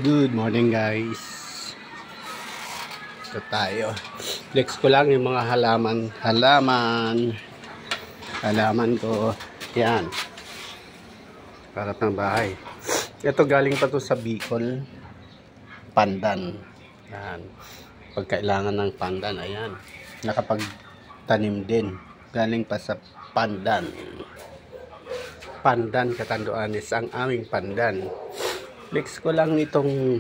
Good morning guys. Ito tayo. Flex ko lang yung mga halaman ko. Yan. Para ng bahay. Ito galing pa to sa Bicol. Pandan. Yan. Pag kailangan ng pandan, ayan. Nakapagtanim din. Galing pa sa pandan. Pandan Catanduanes ang aming pandan. Flex ko lang itong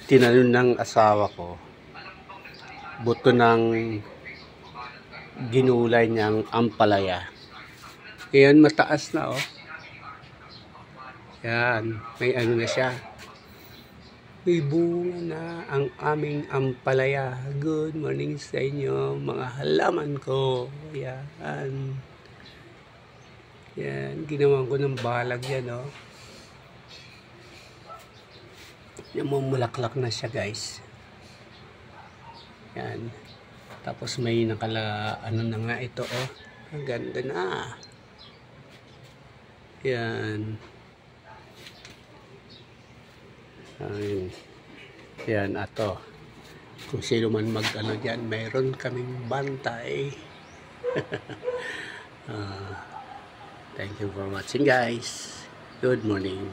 tinanim ng asawa ko. Buto ng ginulay niyang ampalaya. Ayan, mataas na oh. Yan, may ano na siya. May bunga na ang aming ampalaya. Good morning sa inyo mga halaman ko. Yan. Yan, ginawan ko ng balag yan oh. Namumulaklak na siya guys. Yan. Tapos may ano na nga ito oh. Ang ganda na. Yan. Ayun. Yan ato. Kung sino man mag-ano dyan, mayroon kaming bantay. Thank you for watching guys. Good morning.